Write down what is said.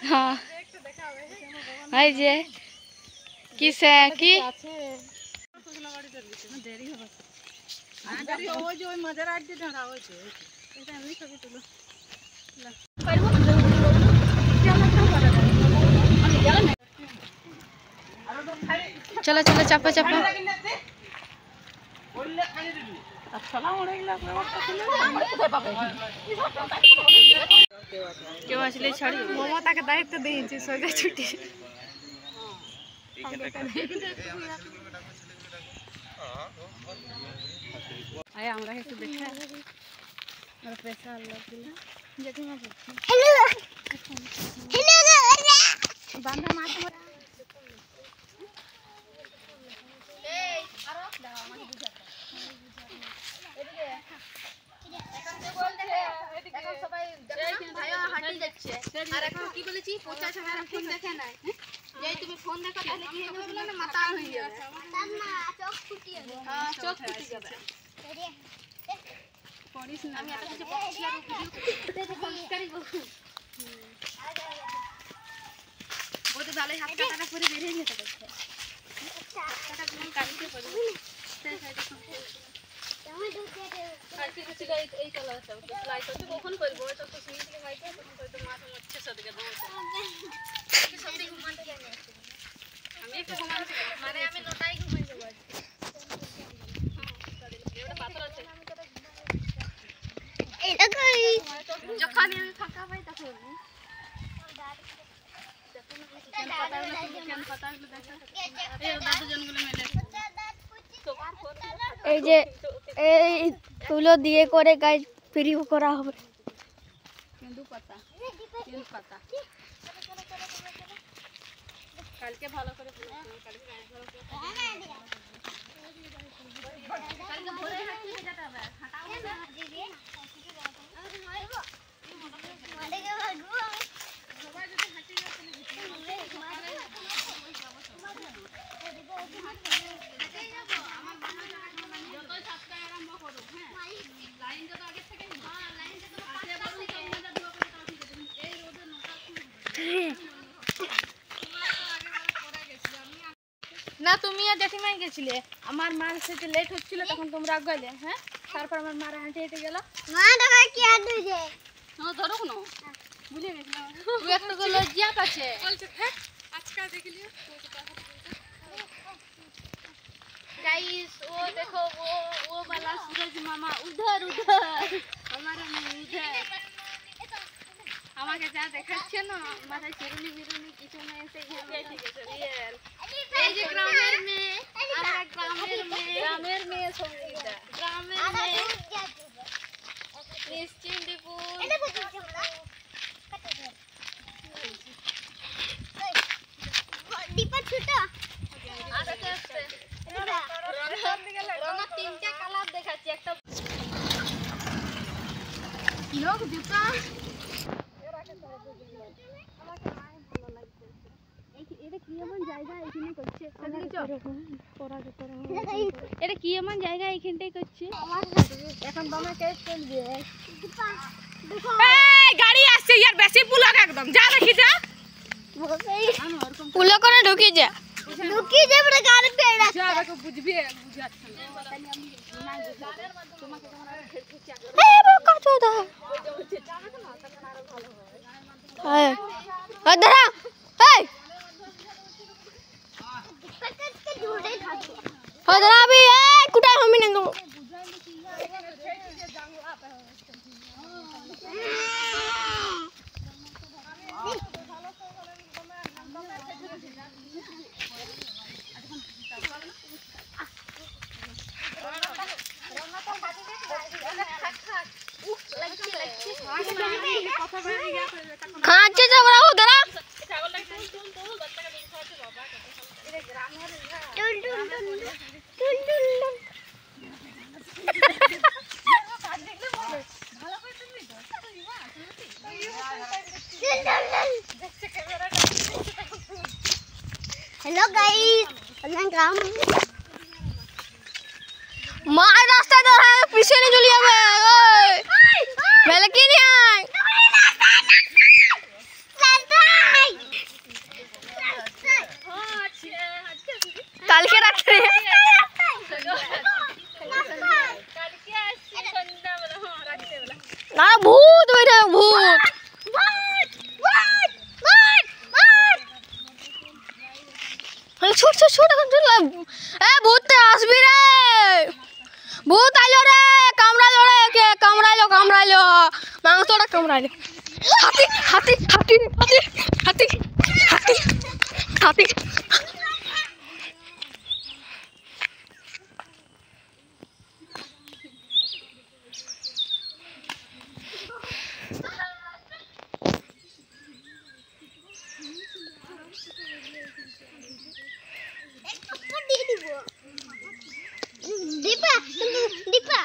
हाँ এই যে কিসে কি দেরি হবে আগারি ওই যে ওই মাঝের আট দিয়ে দাঁড়া হয়েছে এটা আমি ছবি তুলো চলো চলো চাপা চাপা কেউ আসলে ছাড়ি মমতাকে দায়িত্ব দিয়েছি সোজা ছুটি আয় আমরা একটু দেখে আর পয়সা আল্লাহ দিল জেঠিমা হ্যালো হ্যালো বান্দা মাছ এই আরো দাও আমাকে বুঝাতে এদিকে এখন তো বলতে এখন সবাই ভাইয়া হাঁটি যাচ্ছে আর এখন কি বলেছি 50 টাকা ফোন দেখে নাই এই তুমি ফোন দেখো তাহলে কি হবে বলো না মাথা হয়ে যাবে না চোখ ফুটি যাবে হ্যাঁ চোখ ফুটি যাবে পড়িস না আমি এত কিছু পড়ছি আর ভিডিও সংস্কারই বলছি বহুত ভালো হাত কাটা করে বের হয়ে যেতে পারছে আচ্ছা কাটা গুলো কাটতে পারবে সেই সাইডে তুমি ঢুকে দে আর কিছু ছিল এই কালার আছে লাইট তো কখন করব তো তো সিঁড়ি থেকে মাইকে তখন তো মাথা মচ্ছে সদকে দাও কি সবই ঘুমাতে জানি আমি একটু ঘুমাতে মানে আমি নটাই ঘুমাই যাব এটা পাতলা আছে এই দেখো যখন আমি ফাঁকা পাই তখন এই যে এই তুলো দিয়ে করে গাছ ফ্রি করা হবে কেন্দু পাতা তিল পাতা কালকে ভালো করে কালকে ভোরে হাঁটতে যেতে হবে হাঁটাও না দিদি মারবো মারকে ভাগবো সবাই যদি হাঁটতে যায় না তুমি আর জেঠিমাই গেছিলে আমার মার সাথে লেট হচ্ছিল তখন তোমরা গেলে হ্যাঁ তারপর আমার মারা হেঁটে হেঁটে গেল মা দাদা কি আর দুইছে হ্যাঁ ধরো কোনো বুঝে গেছিলাম তুই একটা গো লজ্জা কাছে বলছে হ্যাঁ আজকে দেখলি गाइस वो देखो वो वाला सूरज मामा उधर उधर हमारा नहीं उधर আমাকে যা দেখাচ্ছে না মাথায় চিরুনি বিরুনি কিছু না এসে ঘেমে ঠিক আছে রিয়েল এই যে গ্রামের মেয়ে আমরা গ্রামের মেয়ে সঙ্গীতা গ্রামের মেয়ে নিশ্চিন্দিপুর এটা বুঝছো না কত দূর দীপা ছোট আস্তে আস্তে রঙা তিনটা কালার দেখাচ্ছি একটা লোক দীপা এটা কি এমন জায়গা এখানে করছে এটা কি এমন জায়গা এখানটাই করছে এখন দমে কেস চলবে গাড়ি আসছে ইয়ার বেশি পুলক একদম যা দেখি যা পুলক করে ঢুকি যা ঢুকি যা বড় গাড়ি পেড়া যা দেখো বুঝবি বুঝাচ্ছ না তোমাকে এই বোকা চোদা হ্যাঁ ধরা এই ধরা अभी ए कुटाई हम नहीं दो खांचे जा बड़ा उधर हेलो गाइस अपन काम मार रास्ता दो है पीछे नहीं चली जावे ओए তাহলে কি নিয়ে আয় কালকে রাত্রে না ভূত বেরে ভূত ছোট ছোট ছোট এখন ভূত আসবি রে ভূত আইলো রে কামড়াইলো রে কে কামড়াইলো মাংসটা কামড়াইলো হাতি হাতি হাতি হাতি হাতি হাতি হাতি দীপা দীপা